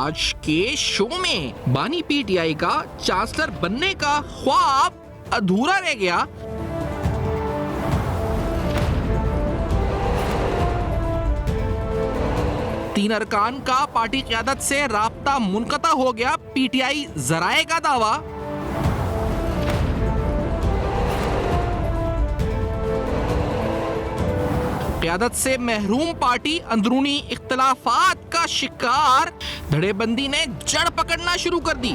आज के शो में बानी पीटीआई का चांसलर बनने का ख्वाब अधूरा रह गया। तीन अरकान का पार्टी क़यादत से राब्ता मुनक़ता हो गया, पीटीआई ज़राए का दावा। क़यादत से महरूम पार्टी अंदरूनी इख्तिलाफात का शिकार, धड़ेबंदी ने जड़ पकड़ना शुरू कर दी।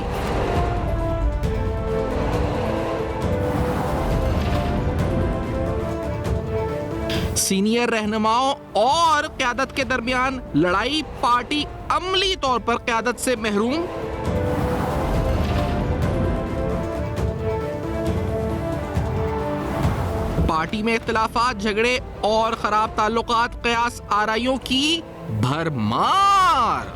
सीनियर रहनुमाओं और क़यादत के दरमियान लड़ाई, पार्टी अमली तौर पर क़यादत से महरूम। पार्टी में इख्तिलाफात, झगड़े और खराब ताल्लुकात, क़यास आराइयों की भरमार।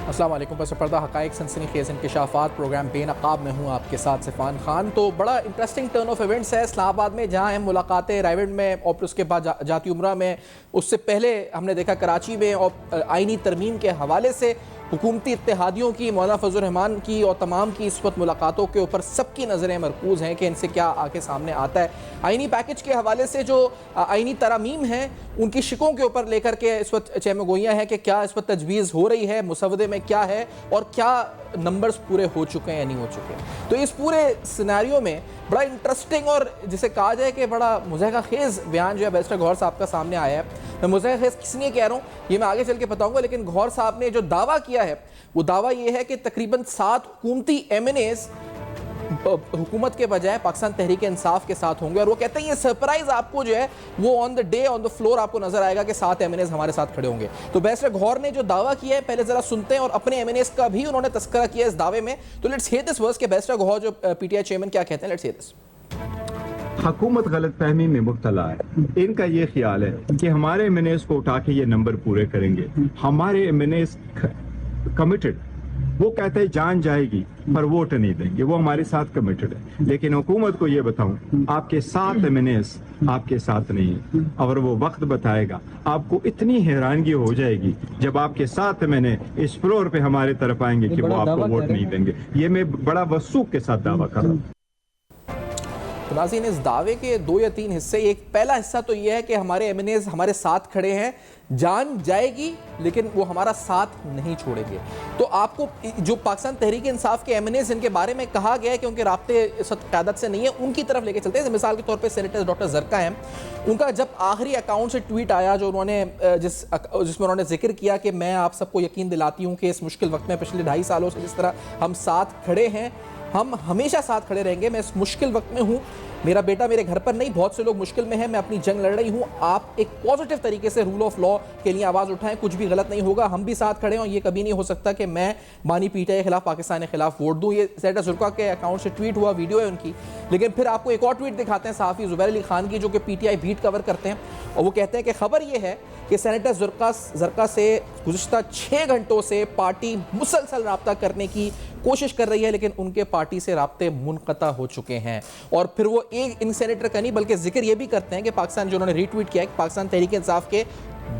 अस्सलाम वालेकुम। बस पर्दा हक़ाइक़ सनसनीखेज़ इंकिशाफ़ात प्रोग्राम बेनकाब में हूँ आपके साथ सिफ़ान खान। तो बड़ा इंटरेस्टिंग टर्न ऑफ इवेंट्स है इस्लामाबाद में, जहाँ हम मुलाकातें रायवेंड में और उसके बाद जाती उम्रा में, उससे पहले हमने देखा कराची में और आइनी तरमीम के हवाले से हुकूमती इत्तेहादियों की, मौलाना फजल रहमान की और तमाम की इस वक्त मुलाकातों के ऊपर सबकी नज़रें मरकूज़ हैं कि इनसे क्या आके सामने आता है। आइनी पैकेज के हवाले से जो आइनी तरामीम हैं उनकी शिकों के ऊपर लेकर के इस वक्त चहमगोइयाँ हैं कि क्या इस वक्त तजवीज़ हो रही है, मुसवदे में क्या है और क्या नंबर्स पूरे हो चुके हैं या नहीं हो चुके। तो इस पूरे सिनेरियो में बड़ा इंटरेस्टिंग और जिसे कहा जाए कि बड़ा मुज़हक़ा खेज़ बयान जो है बैरिस्टर गौहर साहब का सामने आया है। मैं मुज़हक़ा खेज़ किस लिए कह रहा हूँ ये मैं आगे चल के बताऊँगा, लेकिन गौहर साहब ने जो दावा किया है वो दावा ये है कि तकरीबन 7 हुकूमती MNAs हुकूमत के बजाय पाकिस्तान तहरीक इंसाफ के साथ होंगे, और वो कहते हैं ये सरप्राइज आपको जो है वो on the day on the floor आपको नजर आएगा कि 7 MNAs हमारे साथ खड़े होंगे। तो बैरिस्टर गौहर ने जो दावा किया है पहले जरा सुनते हैं, और अपने MNAs का भी उन्होंने तस्करा किया इस दावे में। तो लेट्स हियर दिस वर्स के बैरिस्टर गौहर जो PTI चेयरमैन क्या कहते हैं। Let's hear this. हुकूमत गलतफहमी में मुब्तला है। इनका ये ख्याल है कि हमारे MNAs को उठा के ये नंबर पूरे करेंगे। हमारे MNAs कमिटेड, वो कहते हैं जान जाएगी पर वोट नहीं देंगे, वो हमारे साथ कमिटेड है। लेकिन हुकूमत को ये बताऊं, आपके 7 MNAs आपके साथ नहीं है, और वो वक्त बताएगा। आपको इतनी हैरानगी हो जाएगी जब आपके 7 MNA इस फ्लोर पे हमारे तरफ आएंगे कि वो आपको वोट नहीं देंगे। ये मैं बड़ा वसूख के साथ दावा कर रहा हूँ। तो नाज़रीन, इस दावे के 2 या 3 हिस्से। एक पहला हिस्सा तो ये है कि हमारे MNAs हमारे साथ खड़े हैं, जान जाएगी लेकिन वो हमारा साथ नहीं छोड़ेंगे। तो आपको जो पाकिस्तान तहरीक इंसाफ के MNAs जिनके बारे में कहा गया है कि उनके राब्ते क़यादत से नहीं है, उनकी तरफ लेके चलते हैं। मिसाल के तौर पे सेनेटर डॉक्टर ज़रका हैं, उनका जब आखिरी अकाउंट से ट्वीट आया जो उन्होंने जिसमें उन्होंने जिक्र किया कि मैं आप सबको यकीन दिलाती हूँ कि इस मुश्किल वक्त में पिछले 2.5 सालों से जिस तरह हम साथ खड़े हैं, हम हमेशा साथ खड़े रहेंगे। मैं इस मुश्किल वक्त में हूँ, मेरा बेटा मेरे घर पर नहीं, बहुत से लोग मुश्किल में हैं, मैं अपनी जंग लड़ रही हूँ। आप एक पॉजिटिव तरीके से रूल ऑफ लॉ के लिए आवाज़ उठाएं, कुछ भी गलत नहीं होगा, हम भी साथ खड़े हैं। और ये कभी नहीं हो सकता कि मैं बानी पीटीआई के खिलाफ, पाकिस्तान के खिलाफ वोट दूँ। ये सेनेटर ज़ुरका के अकाउंट से ट्वीट हुआ, वीडियो है उनकी। लेकिन फिर आपको एक और ट्वीट दिखाते हैं सहाफ़ी ज़ुबैर अली खान की, जो कि PTI बीट कवर करते हैं, और वो कहते हैं कि खबर ये है कि सेनेटर ज़रका से गुज़िश्ता 6 घंटों से पार्टी मुसलसल रब्ता करने की कोशिश कर रही है, लेकिन उनके पार्टी से राब्ते मुनक़ता हो चुके हैं। और फिर वो एक इन सेनेटर का नहीं बल्कि जिक्र ये भी करते हैं कि पाकिस्तान, जो उन्होंने रीट्वीट किया है, पाकिस्तान तहरीक इंसाफ के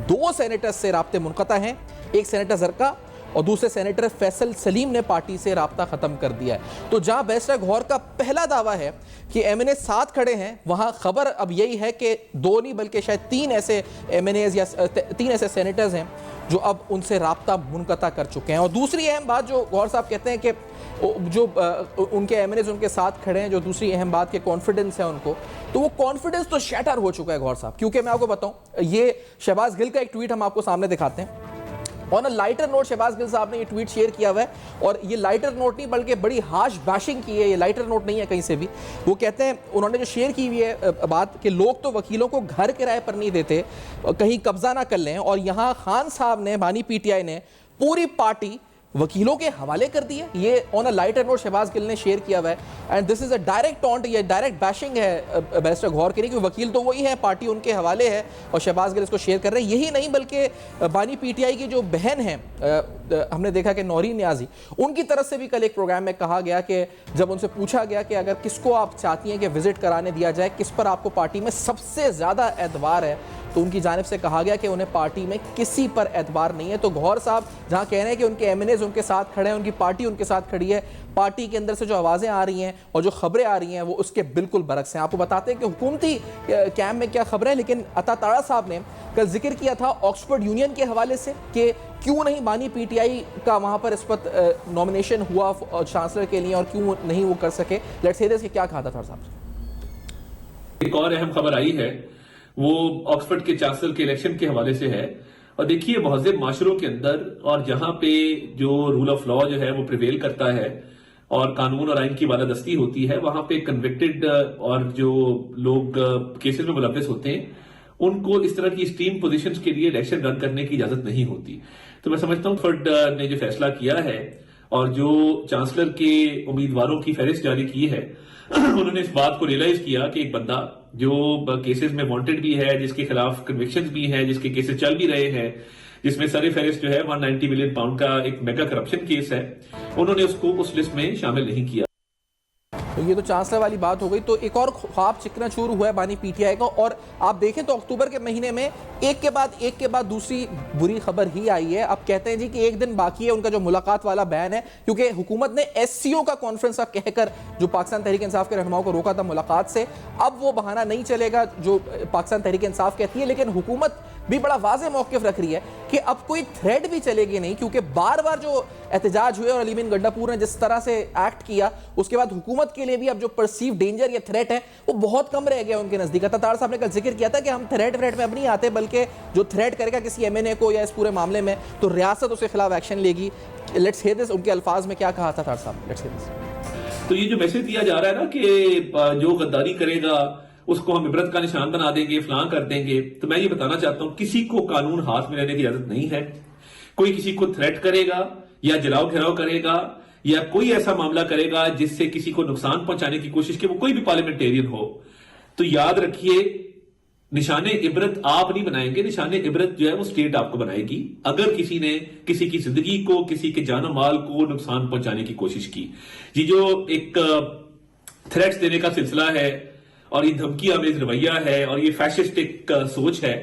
2 सेनेटर्स से राब्ते मुनक़ता हैं, एक सेनेटर ज़रका और दूसरे सेनेटर फैसल सलीम ने पार्टी से राब्ता ख़त्म कर दिया है। तो जहाँ बैरिस्टर गौहर का पहला दावा है कि MNA साथ खड़े हैं, वहाँ खबर अब यही है कि 2 नहीं बल्कि शायद 3 ऐसे MNAs या 3 ऐसे सेनेटर्स हैं जो अब उनसे राब्ता मुनक़ता कर चुके हैं। और दूसरी अहम बात जो गौहर साहब कहते हैं कि जो उनके MNAs उनके साथ खड़े हैं, जो दूसरी अहम बात के कॉन्फिडेंस है उनको, तो वो कॉन्फिडेंस तो शैटर हो चुका है गौहर साहब। क्योंकि मैं आपको बताऊं, ये शहबाज गिल का एक ट्वीट हम आपको सामने दिखाते हैं। On a lighter note Shahbaz Gill साहब ने ये ट्वीट शेयर किया हुआ है, और ये लाइटर नोट नहीं बल्कि बड़ी हार्श बैशिंग की है, ये लाइटर नोट नहीं है कहीं से भी। वो कहते हैं, उन्होंने जो शेयर की हुई है बात कि लोग तो वकीलों को घर किराए पर नहीं देते, कहीं कब्जा ना कर लें, और यहाँ खान साहब ने, बानी PTI ने पूरी पार्टी वकीलों के हवाले कर दिए। ये on a lighter note Shahbaz Gill ने शेयर किया हुआ है and this is a direct taunt, ये डायरेक्ट बैशिंग है बैरिस्टर गौहर के लिए कि वकील तो वही है, पार्टी उनके हवाले है और शहबाज गिल इसको शेयर कर रहे हैं। यही नहीं बल्कि बानी पीटीआई की जो बहन है, हमने देखा कि नौरीन नियाजी, उनकी तरफ से भी कल एक प्रोग्राम में कहा गया कि जब उनसे पूछा गया कि अगर किसको आप चाहती हैं कि विजिट कराने दिया जाए, किस पर आपको पार्टी में सबसे ज्यादा एतबार है, तो उनकी जानिब से कहा गया कि उन्हें पार्टी में किसी पर एतबार नहीं है। तो गौहर साहब जहां कह रहे हैं कि उनके एमएनएज उनके साथ खड़े हैं, उनकी पार्टी उनके साथ खड़ी है, पार्टी के अंदर से जो आवाज़ें आ रही हैं और जो खबरें आ रही हैं वो उसके बिल्कुल बरक्स हैं। आपको बताते हैं कि हुकूमती कैम्प में क्या खबरें हैं, लेकिन अता ताड़ा साहब ने कल जिक्र किया था ऑक्सफोर्ड यूनियन के हवाले से कि क्यों नहीं बानी पीटीआई का वहां पर इस पर नॉमिनेशन हुआ चांसलर के लिए और क्यों नहीं वो कर सके। लेट्स से दिस कि क्या कहा था साहब। एक और अहम खबर आई है, वो ऑक्सफोर्ड के चांसलर के इलेक्शन के हवाले से है। और देखिए, महज़ब माशरों के अंदर और जहां पे जो रूल ऑफ लॉ जो है वो प्रिवेल करता है और कानून और आइन की बालादस्ती होती है, वहां पे कन्विक्टेड और जो लोग केसेस में मुलव्वस होते हैं उनको इस तरह की स्ट्रीम पोजीशंस के लिए इलेक्शन रन करने की इजाजत नहीं होती। तो मैं समझता हूं ऑक्सफोर्ड ने जो फैसला किया है और जो चांसलर के उम्मीदवारों की फहरिस्त जारी की है, उन्होंने इस बात को रियलाइज किया कि एक बंदा जो केसेस में वांटेड भी है, जिसके खिलाफ कन्विक्शंस भी हैं, जिसके केसेस चल भी रहे हैं, जिसमें सर फहरिस्त जो है 190 मिलियन पाउंड का एक मेगा करप्शन केस है, उन्होंने उसको उस लिस्ट में शामिल नहीं किया। तो ये तो चांसलर वाली बात हो गई। तो एक और ख्वाब चिकना चूर हुआ है बानी पीटीआई का, और आप देखें तो अक्टूबर के महीने में एक के बाद दूसरी बुरी खबर ही आई है। अब कहते हैं जी कि एक दिन बाकी है उनका जो मुलाकात वाला बैन है, क्योंकि हुकूमत ने एससीओ का कॉन्फ्रेंस अब कहकर जो पाकिस्तान तहरीक इंसाफ के रहनुमाओं को रोका था मुलाकात से, अब वो बहाना नहीं चलेगा जो पाकिस्तान तहरीक इंसाफ कहती है। लेकिन हुकूमत भी बड़ा वाज़ेह मौक़िफ़ रख रही है कि अब कोई थ्रेड भी चलेगी नहीं, क्योंकि बार बार जो एहतजाज हुए और अली बिन गंडापुर ने जिस तरह से एक्ट किया, उसके बाद हुकूमत के लिए भी अब जो परसीव डेंजर या थ्रेट है वो बहुत कम रह गया उनके नज़दीक। तार साहब ने कल जिक्र किया था कि हम थ्रेट में अब नहीं आते, बल्कि जो थ्रेट करेगा किसी एमएनए को या इस पूरे मामले में तो रियासत उसके खिलाफ एक्शन लेगी। लेट्स हियर दिस, उनके अल्फाज में क्या कहा था तार साहब, लेट्स हियर दिस। तो ये जो मैसेज दिया जा रहा है ना कि जो गद्दारी करेगा उसको हम इबरत का निशान बना देंगे, फलां कर देंगे, तो मैं ये बताना चाहता हूं किसी को कानून हाथ में लेने की इजाजत नहीं है। कोई किसी को थ्रेट करेगा या जलाओ घेराव करेगा या कोई ऐसा मामला करेगा जिससे किसी को नुकसान पहुंचाने की कोशिश की, वो कोई भी पार्लियामेंटेरियन हो, तो याद रखिए निशाने इबरत आप नहीं बनाएंगे, निशाने इबरत जो है वो स्टेट आपको बनाएगी अगर किसी ने किसी की जिंदगी को, किसी के जानो माल को नुकसान पहुंचाने की कोशिश की। ये जो एक थ्रेट्स देने का सिलसिला है और ये धमकी आमेज रवैया है और ये फैशिस्टिक सोच है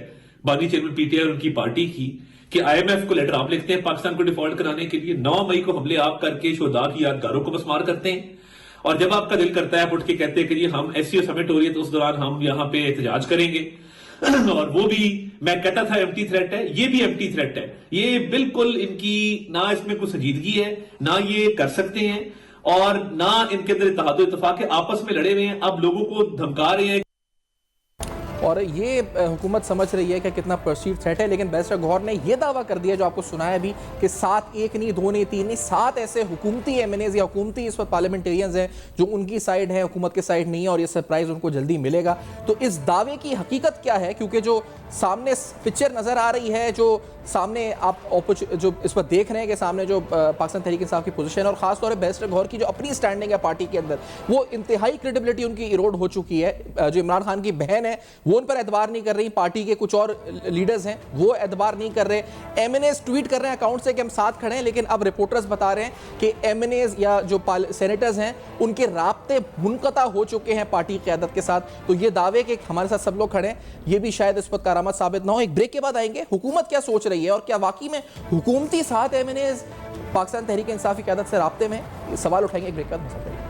बानी चेयरमैन पीटीआई और उनकी पार्टी की कि आईएमएफ को लेटर आप लिखते हैं पाकिस्तान को डिफॉल्ट कराने के लिए, 9 मई को हमले आप करके शोधा की यादगारों को बसमार करते हैं, और जब आपका दिल करता है उठ के कहते हैं कि जी हम एससीओ समिट हो रही है तो उस दौरान हम यहां पे एहतजाज करेंगे और वो भी मैं कहता था एम्प्टी थ्रेट है, ये भी एम्प्टी थ्रेट है। ये बिल्कुल इनकी ना इसमें कोई संजीदगी है, ना ये कर सकते हैं और ना इनके अंदर इत्तेहाद और इत्तेफाक है, आपस में लड़े हुए हैं, अब लोगों को धमका रहे हैं। और ये हुकूमत समझ रही है कि कितना परसीव थ्रेट है। लेकिन बैरिस्टर गौहर ने यह दावा कर दिया जो आपको सुनाया भी कि 7 एक नहीं, 2 नहीं, 3 नहीं, 7 ऐसे हुकूमती एमएनएज या हुकूमती इस वक्त पार्लियामेंटेरियंस हैं जो उनकी साइड है, हुकूमत के साइड नहीं है, और ये सरप्राइज उनको जल्दी मिलेगा। तो इस दावे की हकीकत क्या है, क्योंकि जो सामने पिक्चर नजर आ रही है, जो सामने आप जो इस पर देख रहे हैं कि सामने जो पाकिस्तान तहरीक इंसाफ की पोजीशन और खासतौर पर बैरिस्टर गौहर की जो अपनी स्टैंडिंग है पार्टी के अंदर, वो इंतहाई क्रेडिबिलिटी उनकी इरोड हो चुकी है। जो इमरान खान की बहन है वो उन पर एतबार नहीं कर रही, पार्टी के कुछ और लीडर्स हैं वो एतबार नहीं कर रहे, एमएनएज ट्वीट कर रहे हैं अकाउंट से कि हम साथ खड़े हैं, लेकिन अब रिपोर्टर्स बता रहे हैं कि एमएनएज या जो सेनेटर्स हैं उनके राब्ते मुनक़ता हो चुके हैं पार्टी क़यादत के साथ। तो ये दावे कि हमारे साथ सब लोग खड़े हैं, ये भी शायद इस वक्त करामत साबित ना हो। एक ब्रेक के बाद आएंगे, हुकूमत क्या सोच रही है और क्या वाकई में हुकूमती साथ एमएनएज पाकिस्तान तहरीक इंसाफ की क़यादत से राब्ते में, सवाल उठाएंगे एक ब्रेक के बाद।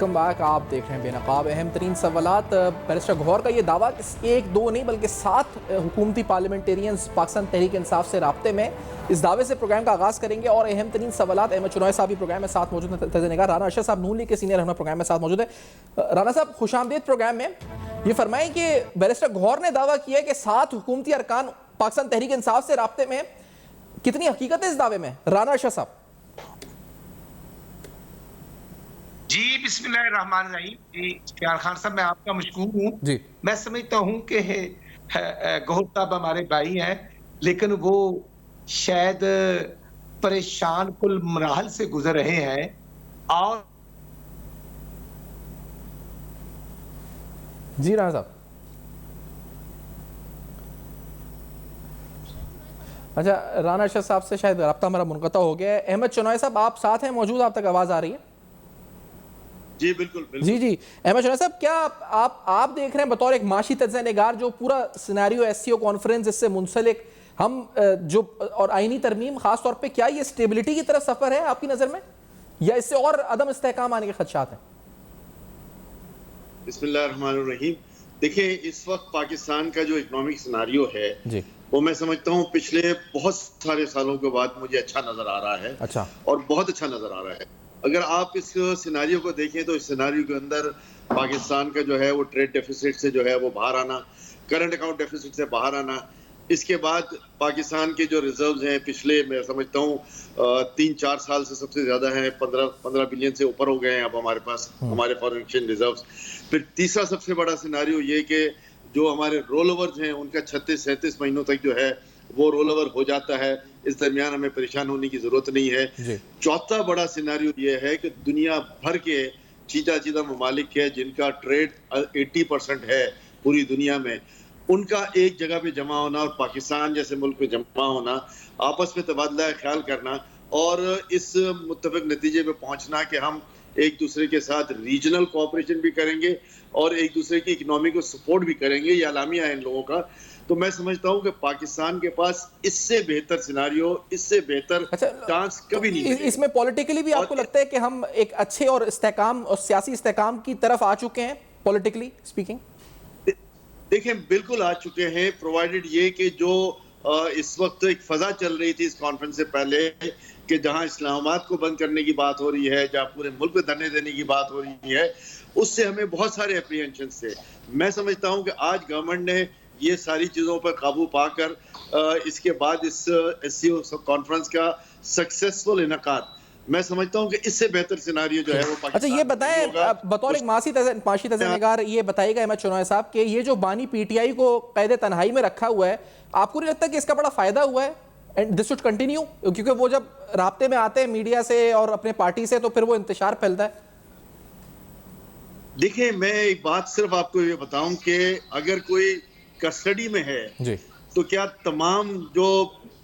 Welcome back. आप देख रहे हैं बेनकाब अहम तरीन सवालात। बैरिस्टर गौहर का ये दावा कि एक दो नहीं बल्कि 7 हुकूमती पार्लियामेंटेरियंस पाकिस्तान तहरीक इंसाफ से राब्ते में, इस दावे से प्रोग्राम का आगाज़ करेंगे। और अहम तरीन सवालात, अहमद चुनॉय साहब भी प्रोग्राम में साथ मौजूद हैं, तर्जुमानिगार राना अरशद साहब नून लीग के सीनियर रहनुमा प्रोग्राम में साथ मौजूद है। राना साहब खुशामदीद प्रोग्राम में। ये फरमाएं कि बैरिस्टर गौहर ने दावा किया है कि 7 हुकूमती अरकान पाकिस्तान तहरीक इंसाफ से राब्ते में, कितनी हकीकत है इस दावे में? राना अरशद साहब। जी बिस्मिल्लाहिर्रहमानिर्रहीम। जी इख्तियार खान साहब, मैं आपका मशकूर हूँ जी। मैं समझता हूँ कि गौहर साहब हमारे भाई हैं, लेकिन वो शायद परेशान कुल मराहल से गुजर रहे हैं। और जी राना साहब, अच्छा राना अरशद साहब से शायद रब्ता हमारा मुनक़ता हो गया है। अहमद चुनॉय साहब आप साथ हैं मौजूद, आप तक आवाज़ आ रही है? जी बिल्कुल, बिल्कुल। जी जी अहमद चुनॉय साहब, क्या आप देख रहे हैं बतौर एक माशी तज्ज़िया-निगार जो पूरा सिनेरियो एससीओ कॉन्फ्रेंस इससे मुंसलिक हम जो और आईनी तरमीम खास तौर पे, क्या ये स्टेबिलिटी की तरफ सफर है आपकी नजर में, या इससे और अदम इस्तेहकाम आने के खदशात हैं? बिस्मिल्लाहिर्रहमानिर्रहीम। देखिए, इस वक्त पाकिस्तान का जो इकोनॉमिक सिनारियो है जी, वो मैं समझता हूँ पिछले बहुत सारे सालों के बाद मुझे अच्छा नजर आ रहा है। अच्छा, और बहुत अच्छा नजर आ रहा है। अगर आप इस सिनारियो को देखें तो इस सिनारियो के अंदर पाकिस्तान का जो है वो ट्रेड डेफिसिट से जो है वो बाहर आना, करंट अकाउंट डेफिसिट से बाहर आना, इसके बाद पाकिस्तान के जो रिजर्व्स हैं पिछले मैं समझता हूँ 3-4 साल से सबसे ज्यादा हैं, 15 बिलियन से ऊपर हो गए हैं अब हमारे पास हमारे फॉरेन एक्सचेंज रिजर्व्स। फिर तीसरा सबसे बड़ा सिनारियो ये कि जो हमारे रोल ओवर्स हैं उनका 36-37 महीनों तक जो है वो रोल ओवर हो जाता है। इस दरमियान हमें परेशान होने की जरूरत नहीं है। चौथा बड़ा सिनारियो ये है कि दुनिया भर के चीजा ममालिक है जिनका ट्रेड 80% है पूरी दुनिया में, उनका एक जगह पे जमा होना और पाकिस्तान जैसे मुल्क में जमा होना, आपस में तबादला ख्याल करना और इस मुत्तफिक नतीजे पे पहुंचना कि हम एक दूसरे के साथ रीजनल कोऑपरेशन भी करेंगे और एक दूसरे की इकोनॉमी को सपोर्ट भी करेंगे, ये आलामिया है इन लोगों का। तो मैं समझता हूं कि पाकिस्तान के पास इससे बेहतर सिनारियो, इससे बेहतर चांस कभी नहीं है। इसमें पॉलिटिकली भी आपको लगता है कि हम एक अच्छे और इस्तेहकाम और सियासी इस्तेहकाम की तरफ आ चुके हैं पॉलिटिकली स्पीकिंग? देखें, बिल्कुल आ चुके हैं, प्रोवाइडेड ये कि जो इस वक्त एक फजा चल रही थी इस कॉन्फ्रेंस से पहले कि जहां इस्लामाबाद को बंद करने की बात हो रही है, जहां पूरे मुल्क में धरने देने की बात हो रही है, उससे हमें बहुत सारे एप्रीहेंशन थे। मैं समझता हूं कि आज गवर्नमेंट ने ये सारी चीजों पर काबू पाकर इसके बाद इस एससीओ कॉन्फ्रेंस का सक्सेसफुल इनकाद, मैं समझता हूं कि इससे बेहतर सिनारियो जो है वो अच्छा ये बताएं बतौर एक माशी तज़्ज़िया-निगार ये बताइएगा अहमद चुनॉय साहब कि ये जो बानी पीटीआई को कैद तन्हाई में रखा हुआ है, आपको नहीं लगता कि इसका बड़ा फायदा हुआ है एंड दिस शुड कंटिन्यू? क्योंकि वो जब राब्ते में आते हैं मीडिया से और अपने पार्टी से तो फिर वो इंतशार फैलता है। देखिए, मैं एक बात सिर्फ आपको ये बताऊं कि अगर कोई कस्टडी में है जी, तो क्या तमाम जो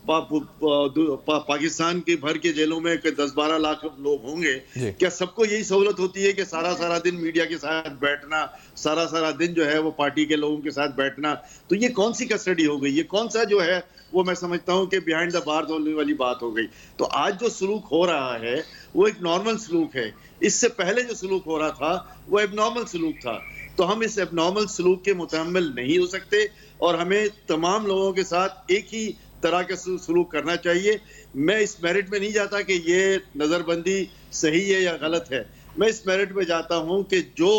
पाकिस्तान के भर के जेलों में 10-12 लाख लोग होंगे, क्या सबको यही सहूलत होती है कि सारा दिन मीडिया के साथ बैठना, सारा दिन जो है वो पार्टी के लोगों के साथ बैठना? तो ये कौन सी कस्टडी हो गई? ये कौन सा जो है वो मैं समझता हूँ कि बिहाइंड द बार्स होने वाली बात हो गई। तो आज जो सलूक हो रहा है वो एक नॉर्मल सलूक है। इससे पहले जो सलूक हो रहा था वो एबनॉर्मल सलूक था। तो हम इस एबनॉर्मल सलूक के मुतहम्मिल नहीं हो सकते और हमें तमाम लोगों के साथ एक ही तरह का सलूक करना चाहिए। मैं इस मेरिट में नहीं जाता कि ये नज़रबंदी सही है या गलत है। मैं इस मेरिट में जाता हूं कि जो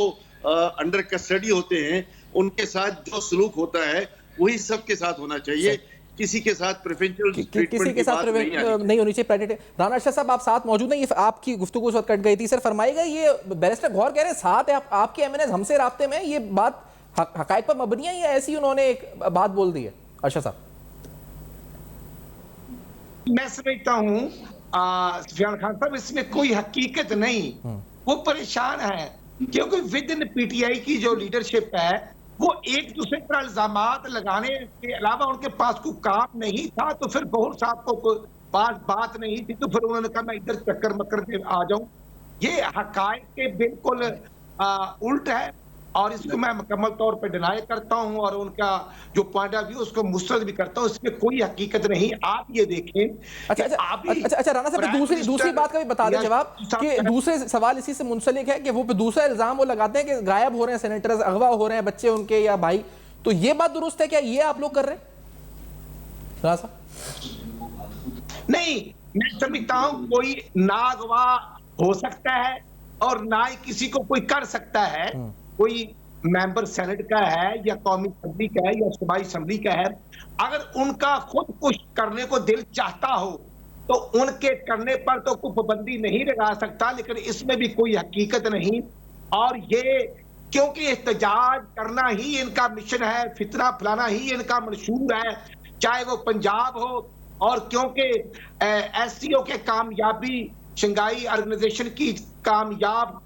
अंडर कस्टडी होते हैं उनके साथ जो सलूक होता है वही सबके साथ होना चाहिए। किसी के साथ प्रेफरेंशियल किसी के साथ नहीं होनी चाहिए। राना अरशद साहब आप साथ मौजूद हैं, ये आपकी गुफ्तगू उस वक्त कट गई थी। सर फरमाइएगा, ये बैरिस्टर गौहर कह रहे हैं साथ है आपके एमएनएस हमसे राब्ते में, ये बात हकायक पर मबनी है या ऐसी उन्होंने एक बात बोल दी है? अरशद साहब, मैं समझता हूँ सुफियान खान साहब, इसमें कोई हकीकत नहीं, वो परेशान है क्योंकि विद इन पीटीआई की जो लीडरशिप है वो एक दूसरे पर इल्जामात लगाने के अलावा उनके पास कोई काम नहीं था। तो फिर गौहर साहब को पास बात नहीं थी तो फिर उन्होंने कहा मैं इधर चक्कर मक्कर के आ जाऊं। ये हकायक के बिल्कुल उल्ट है। और इसको मैं मुकम्मल तौर पर डिनाई करता हूं और उनका जो पॉइंट ऑफ व्यू उसको मुस्तरद भी करता हूं। इसमें कोई हकीकत नहीं। आप ये देखें। अच्छा राणा साहब, दूसरी बात का भी बता दें जवाब कि दूसरे सवाल इसी से मुंसलिक है कि वो दूसरा इल्जाम वो लगाते हैं कि गायब हो रहे हैं सेनेटर्स, अगवा हो रहे हैं बच्चे उनके या भाई, तो ये बात दुरुस्त है क्या? ये आप लोग कर रहे हैं राणा साहब? नहीं, मैं समझता हूं कोई ना अगवा हो सकता है और ना ही किसी को कोई कर सकता है। कोई मेंबर सेनेट का है या कौमी असेंबली का है या सूबाई असेंबली का है, अगर उनका खुद कुछ करने को दिल चाहता हो तो उनके करने पर तो कोई पाबंदी नहीं लगा सकता, लेकिन इसमें भी कोई हकीकत नहीं। और ये क्योंकि एहतजाज करना ही इनका मिशन है, फितना फैलाना ही इनका मंशूर है, चाहे वो पंजाब हो, और क्योंकि एससीओ के कामयाबी, शंघाई ऑर्गेनाइजेशन की कामयाब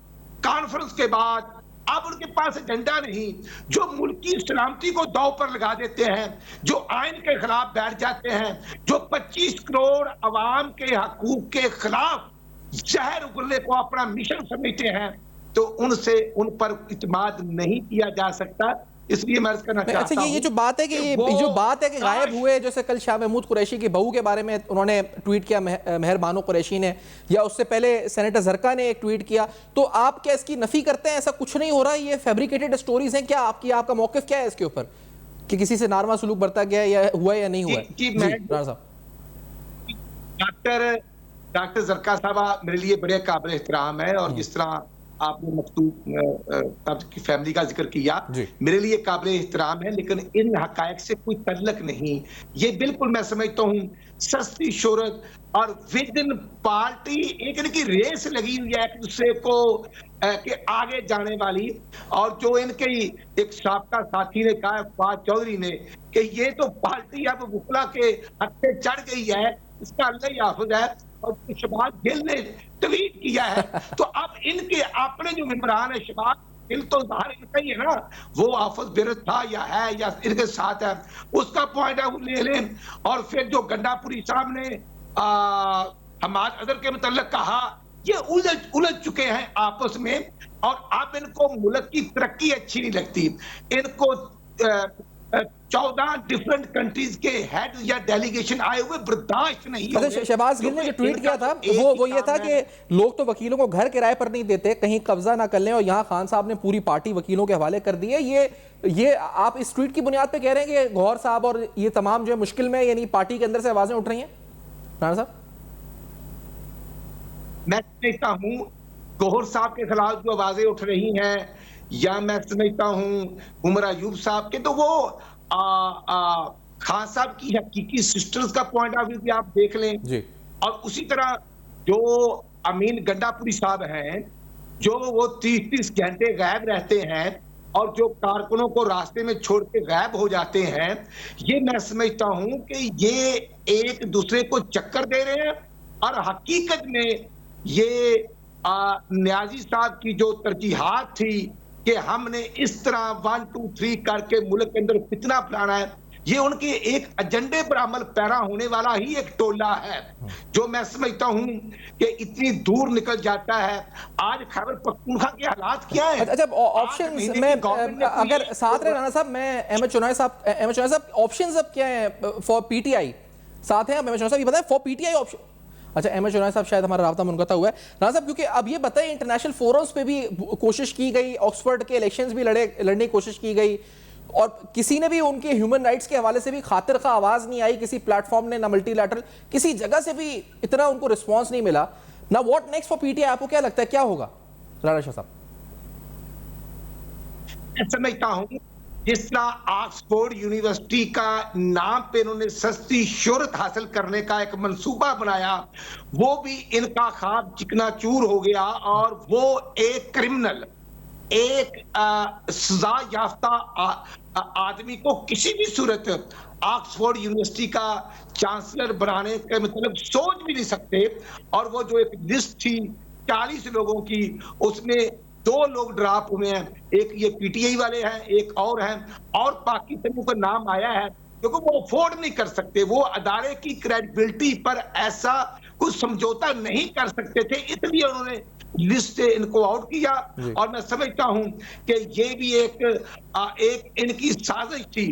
कॉन्फ्रेंस के बाद अब उनके पास एजेंडा नहीं, जो मुल्क की सलामती को दांव पर लगा देते हैं, जो आइन के खिलाफ बैठ जाते हैं, जो 25 करोड़ अवाम के हकूक के खिलाफ जहर उगलने को अपना मिशन समझते हैं, तो उनसे उन पर इत्मीनान नहीं किया जा सकता। इसलिए मैं कहना चाहता हूं। अच्छा, ये जो बात है कि जो बात है कि गायब हुए, जैसे कल शाह महमूद कुरैशी की बहू के बारे में उन्होंने ट्वीट किया मेहर बानो कुरैशी ने, या उससे पहले सेनेटर जरका ने एक ट्वीट किया, तो आप क्या इसकी नफी करते हैं? ऐसा कुछ नहीं हो रहा, ये फैब्रिकेटेड स्टोरीज हैं क्या? आपका मौकिफ क्या है इसके ऊपर कि किसी से नारमा सलूक बरता गया या हुआ या नहीं हुआ? डॉक्टर जरका साहब मेरे लिए बड़े काबिल एहतराम है, और जिस तरह आपने मकतूब की फैमिली का जिक्र किया, मेरे लिए काबिल एहतराम है, लेकिन इन हकायक से कोई तल्लक नहीं। ये बिल्कुल मैं समझता हूँ सस्ती शोहरत और विद इन पार्टी एक इनकी रेस लगी हुई है एक दूसरे को के आगे जाने वाली। और जो इनके एक साबका साथी ने कहा, फवाद चौधरी ने, कि ये तो पार्टी अब वुकला के हक से चढ़ गई है, इसका अल्लाह ही हाफिज है। और शहबाज गिल ने ट्वीट किया है, तो अब इनके अपने जो मेंबरान है, शहबाज गिल तो बाहर इनका ही है ना, वो हाफिज बिरत था या है या इनके साथ है, उसका पॉइंट ऑफ ले लें। और फिर जो गंडापुरी साहब ने हमाद अदर के मतलब कहा, ये उलझ चुके हैं आपस में, और अब इनको मुल्क की तरक्की अच्छी नहीं लगती। इनको 14 डिफरेंट कंट्रीज के हेड या डेलीगेशन आए हुए बर्दाश्त नहीं होंगे। शहबाज गिल ने जो ट्वीट किया था वो ये था कि लोग तो वकीलों को घर किराए पर नहीं देते, कहीं कब्जा ना कर लें, और यहाँ खान साहब ने पूरी पार्टी वकीलों के हवाले कर दी है। ये आप इस ट्वीट की बुनियाद पे कह रहे हैं कि गौहर साहब और ये तमाम जो है मुश्किल में, यानी पार्टी के अंदर से आवाजें उठ रही हैं? राणा साहब, मैं समझता हूँ गौहर साहब के खिलाफ जो आवाजें उठ रही हैं, या मैं समझता हूँ उमर अयूब साहब के, तो वो खान साहब की हकीकी सिस्टर्स का पॉइंट ऑफ व्यू भी आप देख लें जी। और उसी तरह जो अमीन गंडापुरी साहब हैं, जो वो 30-30 घंटे गायब रहते हैं और जो कारकुनों को रास्ते में छोड़ के गायब हो जाते हैं, ये मैं समझता हूं कि ये एक दूसरे को चक्कर दे रहे हैं। और हकीकत में ये न्याजी साहब की जो तरजीहात थी कि हमने इस तरह 1 2 3 करके मुल्क के अंदर फितना फैलाना है, ये उनके एक एजेंडे पर अमल पैरा होने वाला ही एक टोला है, जो मैं समझता हूं कि इतनी दूर निकल जाता है। आज खैबर पख्तूनख्वा के हालात क्या है? अच्छा, ऑप्शंस में अगर साथ रहे राणा साहब, मैं अहमद चौनाई साहब ऑप्शंस अब क्या है फॉर पीटीआई? साथ हैं अहमद चौनाई साहब, ये बताएं फॉर पीटीआई ऑप्शन। अच्छा, अहमद चौनाई साहब शायद हमारा राब्ता मुनक़ता हुआ है राणा साहब, क्योंकि अब ये बताएं इंटरनेशनल फोरम्स पे भी कोशिश की गई, ऑक्सफोर्ड के इलेक्शंस भी लड़ने की कोशिश की गई, और किसी ने भी उनके ह्यूमन राइट्स के हवाले से भी खातिर का आवाज नहीं आई, किसी प्लेटफॉर्म ने, ना मल्टीलैटरल किसी जगह से भी इतना उनको रिस्पॉन्स नहीं मिला ना। What next for PTI? आपको क्या लगता है क्या होगा राणा शाह साहब? मैं समझता हूं जिस तरह ऑक्सफोर्ड यूनिवर्सिटी का नाम पे इन्होंने सस्ती शोहरत हासिल करने का एक मंसूबा बनाया, वो भी इनका ख्वाब चिकनाचूर हो गया, और वो एक क्रिमिनल, एक सजा याफ्ता आदमी को किसी भी सूरत ऑक्सफोर्ड यूनिवर्सिटी का चांसलर बनाने के मतलब सोच भी नहीं सकते। और वो जो एक लिस्ट थी 40 लोगों की, उसमें 2 लोग ड्रॉप हुए हैं, एक ये पीटीआई वाले हैं, एक और हैं, और पाकिस्तानियों का नाम आया है क्योंकि वो अफोर्ड नहीं कर सकते, वो अदारे की क्रेडिबिलिटी पर ऐसा कुछ समझौता नहीं कर सकते थे, इसलिए उन्होंने लिस्ट से इनको आउट किया। और मैं समझता हूं कि ये भी एक इनकी साजिश थी,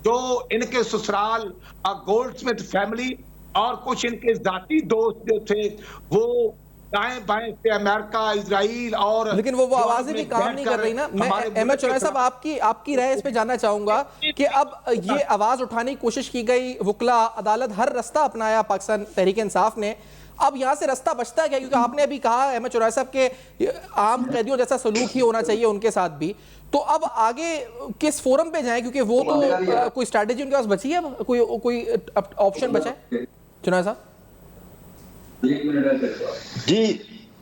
जो इनके ससुराल गोल्डस्मिथ फैमिली और कुछ इनके जाती दोस्त जो थे वो दाएं बाएं से अमेरिका, इजराइल और, लेकिन वो आवाजें भी काम नहीं कर रही ना। मैं अहमद चौरासी साहब आपकी राय इस पे जानना चाहूंगा कि अब ये आवाज उठाने की कोशिश की गई, वुकला, अदालत, हर रास्ता अपनाया पाकिस्तान तहरीक इंसाफ ने, अब यहां से रास्ता बचता है क्या? क्योंकि आपने अभी कहा अहमद चौरासी साहब के आम कैदियों जैसा सलूक ही होना चाहिए उनके साथ भी, तो अब आगे किस फोरम पे जाएं? क्योंकि वो तो कोई स्ट्रैटेजी उनके पास बची है, कोई ऑप्शन बचा है? चौरासी साहब जी,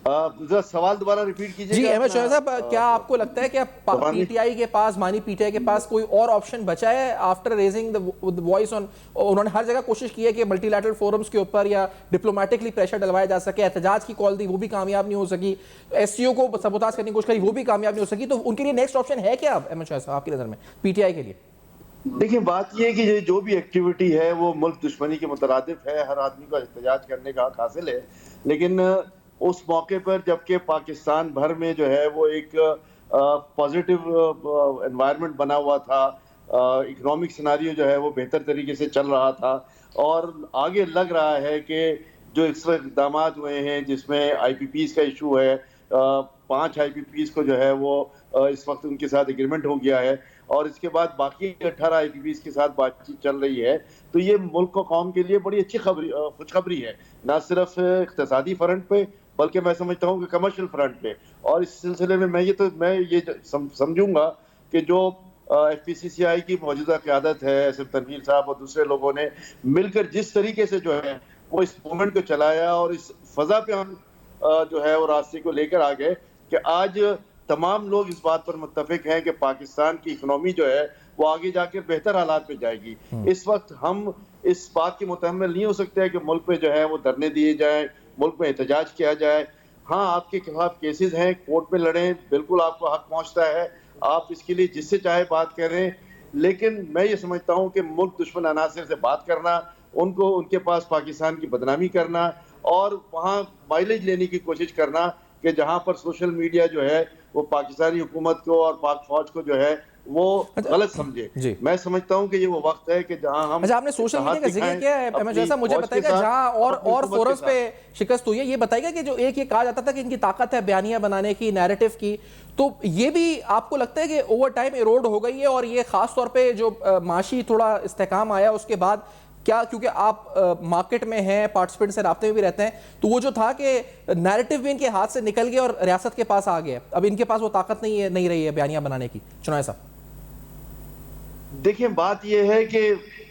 जरा सवाल दोबारा रिपीट कीजिए जी। अहमद चौरासी साहब, क्या आपको लगता है कि पीटीआई के पास, मानी पीटीआई के पास कोई और ऑप्शन बचा है after raising the voice on? उन्होंने हर जगह कोशिश की है कि मल्टीलैटरल फोरम्स के ऊपर या डिप्लोमेटिकली प्रेशर डलवाया जा सके, एहतजाज की कॉल दी, वो भी कामयाब नहीं हो सकी, एससीओ को सबोताज करने की कोशिश करी, वो भी कामयाब नहीं हो सकी, तो उनके लिए नेक्स्ट ऑप्शन है क्या अहमद चौरासी साहब आपकी नजर में पीटीआई के लिए? देखिए, बात यह है कि जो भी एक्टिविटी है वो मुल्क दुश्मनी के मुतरादिफ है, हर आदमी को एहतजाज करने का हक हासिल है, लेकिन उस मौके पर जबकि पाकिस्तान भर में जो है वो एक पॉजिटिव एनवायरनमेंट बना हुआ था, इकोनॉमिक सिनारियो जो है वो बेहतर तरीके से चल रहा था, और आगे लग रहा है कि जो इस वक्त इक़दाम हुए हैं जिसमें आईपीपीज़ का इशू है, 5 आईपीपीज़ को जो है वो इस वक्त उनके साथ एग्रीमेंट हो गया है, और इसके बाद बाकी 18 आईपीपीज़ के साथ बातचीत चल रही है, तो ये मुल्क को कौम के लिए बड़ी अच्छी खुशखबरी है, ना सिर्फ इक़्तिसादी फ्रंट पे बल्कि मैं समझता हूँ कि कमर्शियल फ्रंट पे। और इस सिलसिले में मैं ये समझूंगा कि जो एफपीसीसीआई की मौजूदा क़यादत है, एसएम तनवीर साहब और दूसरे लोगों ने मिलकर जिस तरीके से जो है वो इस मूवमेंट को चलाया और इस फजा पे हम जो है वो रास्ते को लेकर आ गए कि आज तमाम लोग इस बात पर मुत्तफिक हैं कि पाकिस्तान की इकोनॉमी जो है वो आगे जाकर बेहतर हालात पे जाएगी। इस वक्त हम इस बात के मुतहम्मिल नहीं हो सकते हैं कि मुल्क पे जो है वो धरने दिए जाएं, मुल्क में एहतजाज किया जाए। हाँ, आपके खिलाफ केसेस हैं, कोर्ट में लड़ें, बिल्कुल आपको हक पहुंचता है, आप इसके लिए जिससे चाहे बात करें, लेकिन मैं ये समझता हूँ कि मुल्क दुश्मन अनासर से बात करना, उनको उनके पास पाकिस्तान की बदनामी करना और वहाँ माइलेज लेने की कोशिश करना कि जहाँ पर सोशल मीडिया जो है वो पाकिस्तानी हुकूमत को और पाक फौज को जो है वो गलत समझे। मैं समझता हूँ कि ये वो वक्त है कि जहाँ हम आपने सोशल मीडिया का जिक्र किया है, जैसा मुझे बताइएगा जहाँ और फोरम्स पे शिकस्त हुई है, ये बताइएगा कि जो एक ये कहा जाता था कि इनकी ताकत है बयानियां बनाने की, नैरेटिव की, तो ये भी आपको लगता है कि ओवर टाइम इरोड हो गई है? और ये खास तौर पे जो माशी थोड़ा इस्तेकाम आया उसके बाद क्या, क्योंकि आप मार्केट में हैं, पार्टिसिपेंट से राब्ते में भी रहते हैं, तो वो जो था कि नैरेटिव भी इनके हाथ से निकल गया और रियासत के पास आ गया, अब इनके पास वो ताकत नहीं रही है बयानियां बनाने की? चुनाव साहब देखिए, बात यह है कि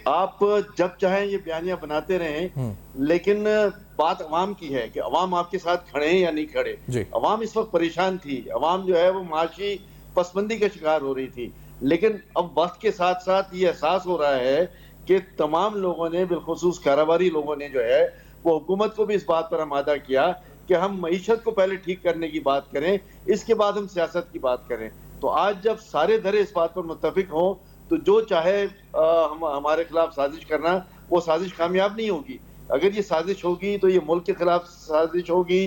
आप जब चाहें ये बयानियां बनाते रहें, लेकिन बात अवाम की है कि अवाम आपके साथ खड़े हैं या नहीं खड़े। अवाम इस वक्त परेशान थी, अवाम जो है वो माशी पसमंदी का शिकार हो रही थी, लेकिन अब वक्त के साथ साथ ये एहसास हो रहा है कि तमाम लोगों ने, बिलखुसूस कारोबारी लोगों ने जो है वो हुकूमत को भी इस बात पर आमादा किया कि हम मईशत को पहले ठीक करने की बात करें, इसके बाद हम सियासत की बात करें। तो आज जब सारे धरे इस बात पर मुत्तफिक हों तो जो चाहे हमारे खिलाफ साजिश करना, वो साजिश कामयाब नहीं होगी। अगर ये साजिश होगी तो ये मुल्क के खिलाफ साजिश होगी,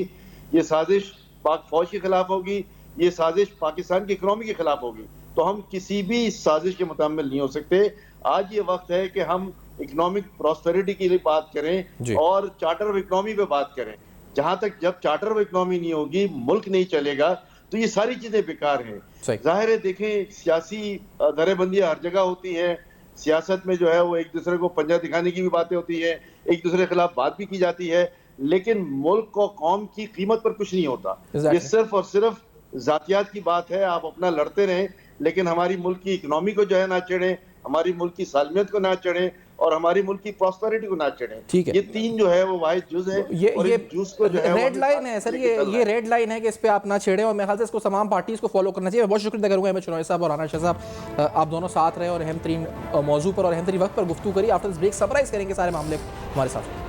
ये साजिश पाक फौज के खिलाफ होगी, ये साजिश पाकिस्तान की इकोनॉमी के खिलाफ होगी। तो हम किसी भी साजिश के मुताबिक नहीं हो सकते। आज ये वक्त है कि हम इकोनॉमिक प्रॉस्पेरिटी की बात करें और चार्टर ऑफ इकोनॉमी पे बात करें। जहां तक जब चार्टर ऑफ इकोनॉमी नहीं होगी, मुल्क नहीं चलेगा, तो ये सारी चीजें बेकार हैं। जाहिर है, देखें, सियासी धरेबंदियां हर जगह होती हैं, सियासत में जो है वो एक दूसरे को पंजा दिखाने की भी बातें होती है, एक दूसरे के खिलाफ बात भी की जाती है, लेकिन मुल्क को कौम की कीमत पर कुछ नहीं होता। ये सिर्फ और सिर्फ जातियात की बात है। आप अपना लड़ते रहें, लेकिन हमारी मुल्क की इकोनॉमी को जो है ना चढ़े, हमारी मुल्क की सालमियत को ना चढ़े और हमारी मुल्क की प्रॉस्पेरिटी को ना चढ़े। ठीक है, ये तीन जो है वो वाहिद जुज है। ये जुज को जो है रेड लाइन है सर, ये रेड लाइन है कि इस पे आप ना छेड़े, और मेरे ख्याल से इसको तमाम पार्टीज को फॉलो करना चाहिए। मैं बहुत शुक्रिया करूंगा अहमद चौरासी साहब और राना शाह साहब, आप दोनों साथ रहे और अहम तरीन मौजू पर और अहम तरीन वक्त पर गुफ्तगू करी। आफ्टर दिस ब्रेक समराइज करेंगे सारे मामले हमारे साथ।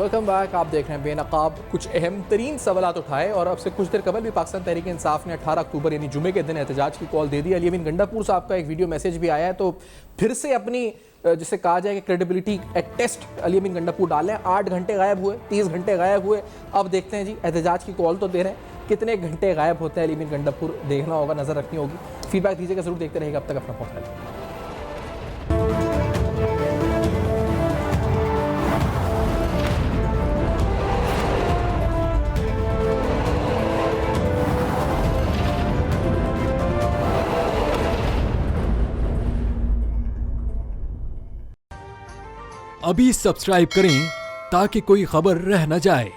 Welcome back. आप देख रहे हैं बेनकाब। कुछ अहम तरीन सवालात उठाए और अब से कुछ देर कबल भी पाकिस्तान तहरीक इंसाफ ने 18 अक्टूबर यानी जुमे के दिन एहतजाज की कॉल दे दी। अली अमीन गंडापुर साहब का एक वीडियो मैसेज भी आया है, तो फिर से अपनी जिसे कहा जाए कि क्रेडिबिलिटी एट टेस्ट अली अमीन गंडापुर डालें। 8 घंटे गायब हुए, 30 घंटे गायब हुए। अब देखते हैं जी, एहतजाज की कॉल तो दे रहे हैं, कितने घंटे गायब होते हैं अली अमीन गंडापुर, देखना होगा, नज़र रखनी होगी। फीडबैक दीजिएगा, जरूर देखते रहेगा। अब तक अपना बहुत ख्याल रखिए। अभी सब्सक्राइब करें ताकि कोई खबर रह न जाए।